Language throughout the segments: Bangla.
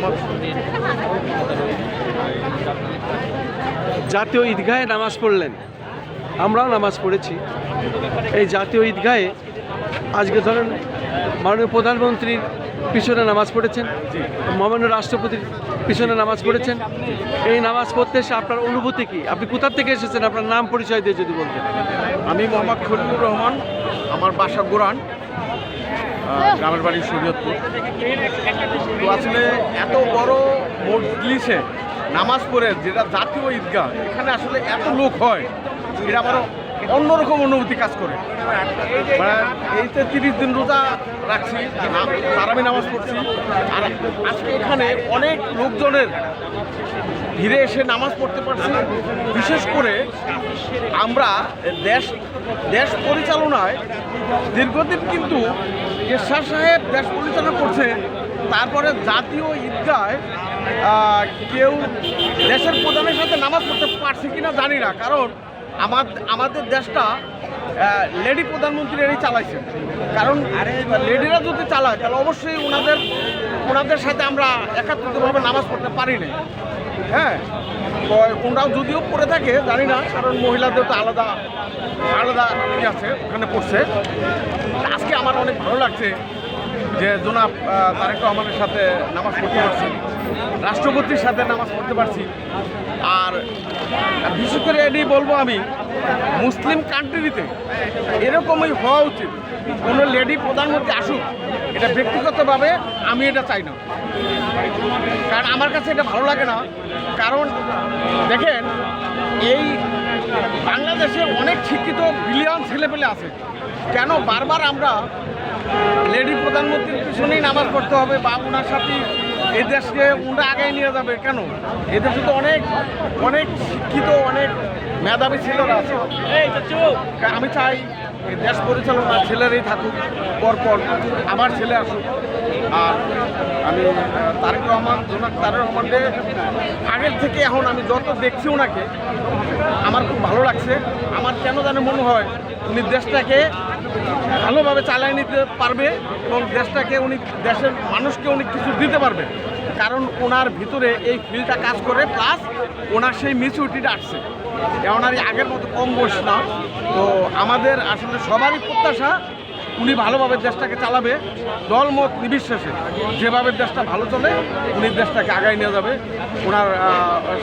মোহাম্মদ। জাতীয় ঈদগাহে নামাজ পড়লেন, আমরাও নামাজ পড়েছি। এই জাতীয় ঈদগাহে আজকে ধরেন মাননীয় প্রধানমন্ত্রীর পিছনে নামাজ পড়েছেন, মহামান্য রাষ্ট্রপতির পিছনে নামাজ পড়েছেন। এই নামাজ পড়তে এসে আপনার অনুভূতি কি? আপনি কোথা থেকে এসেছেন? আপনার নাম পরিচয় দিয়ে যদি বলতেন। আমি মোহাম্মদ খলিলুর রহমান, আমার বাসা গোরান, গ্রামের বাড়ি শরীয়তপুর। তো আসলে এত বড় মজলিসে নামাজ পড়ে, যেটা জাতীয় ঈদগাহ, এখানে আসলে এত লোক হয়, এটা আমারও অন্যরকম অনুভূতি কাজ করে। মানে এইতে 30 দিন রোজা রাখছি, তারাবি নামাজ পড়ছি, আর আজকে এখানে অনেক লোকজনের ভিড়ে এসে নামাজ পড়তে পারছি। বিশেষ করে আমরা দেশ পরিচালনায় দীর্ঘদিন কিন্তু এরশাদ সাহেব দেশ পরিচালনা করছে, তারপরে জাতীয় ঈদগায় কেউ দেশের প্রধানের সাথে নামাজ পড়তে পারছে কিনা জানি না, কারণ আমাদের দেশটা লেডি প্রধানমন্ত্রীরাই চালাইছেন। কারণ লেডিরা যদি চালায় তাহলে অবশ্যই ওনাদের সাথে আমরা একাত্রিতভাবে নামাজ পড়তে পারি না। হ্যাঁ, তো ওনারাও যদিও পড়ে থাকে জানি না, কারণ মহিলাদের তো আলাদা আলাদা আছে, ওখানে পড়ছে। আজকে আমার অনেক ভালো লাগছে যে জনাব তারেক রহমানের সাথে নামাজ পড়তে পারছি, রাষ্ট্রপতির সাথে নামাজ পড়তে পারছি। আর বিশেষ করে এটাই বলবো, আমি মুসলিম কান্ট্রিতে এরকমই হওয়া উচিত। কোনো লেডি প্রধানমন্ত্রী আসুক, এটা ব্যক্তিগতভাবে আমি এটা চাই না, কারণ আমার কাছে এটা ভালো লাগে না। কারণ দেখেন, এই বাংলাদেশে অনেক শিক্ষিত ব্রিলিয়ান্ট ছেলেপেলে আছে, কেন বারবার আমরা লেডি প্রধানমন্ত্রীর পিছনেই নামাজ পড়তে হবে বা ওনার সাথে এই দেশকে ওনারা আগায় নিয়ে যাবে? কেন? এই দেশে তো অনেক অনেক শিক্ষিত, অনেক মেধাবী ছেলেরা আছে। আমি চাই এই দেশ পরিচালনা ছেলেরাই থাকুক, পরপর আমার ছেলে আসুক। আর আমি তারেক রহমানকে আগের থেকে এখন আমি যত দেখছি ওনাকে, আমার খুব ভালো লাগছে। আমার কেন জানে মনে হয় উনি দেশটাকে ভালোভাবে চালিয়ে নিতে পারবে এবং দেশের মানুষকে উনি কিছু দিতে পারবে, কারণ ওনার ভিতরে এই ফিলটা কাজ করে, প্লাস ওনার সেই ম্যাচুরিটিটা আসছে। ওনার আগের মতো কম বয়স না। তো আমাদের আসলে সবারই প্রত্যাশা উনি ভালোভাবে দেশটাকে চালাবে, দলমত নির্বিশেষে যেভাবে দেশটা ভালো চলে উনি দেশটাকে আগায় নিয়ে যাবে। ওনার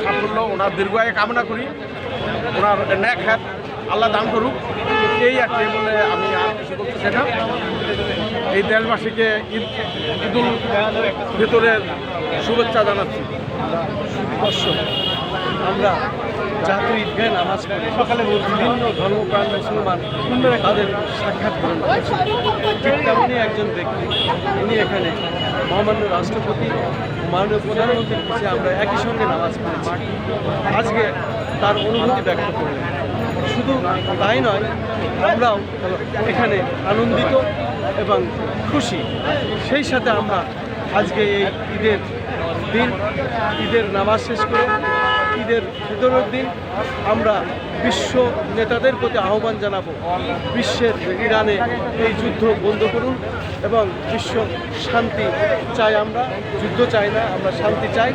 সাফল্য, ওনার দীর্ঘায়ু কামনা করি, ওনার ন্যাক হাত আল্লাহ দান করুক। এই আছে বলে আমি আর কিছু বলতে চাই না। এই দেশবাসীকে ঈদুল ফিতরের শুভেচ্ছা জানাচ্ছি। আমরা জাতীয় ঈদগাহে নামাজ পড়ি, সকালে বিভিন্ন ধর্মপ্রাণ মুসলমান তাদের সাক্ষাৎ গ্রহণ করেছে। ঠিক তেমনই একজন ব্যক্তি, উনি এখানে মহামান্য রাষ্ট্রপতি ও মাননীয় প্রধানমন্ত্রীর কাছে আমরা একই সঙ্গে নামাজ পড়েছি। আজকে তার অনুভূতি ব্যক্ত করলেন। শুধু তাই নয়, আমরাও এখানে আনন্দিত এবং খুশি। সেই সাথে আমরা আজকে এই ঈদের নামাজ শেষ করে ঈদের ফিতরের দিন আমরা বিশ্ব নেতাদের প্রতি আহ্বান জানাবো, বিশ্বের ইরানে এই যুদ্ধ বন্ধ করুন এবং বিশ্ব শান্তি চাই। আমরা যুদ্ধ চাই না, আমরা শান্তি চাই।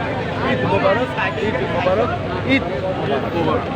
ঈদ মোবারক, ঈদ মোবারক, ঈদ মোবারক।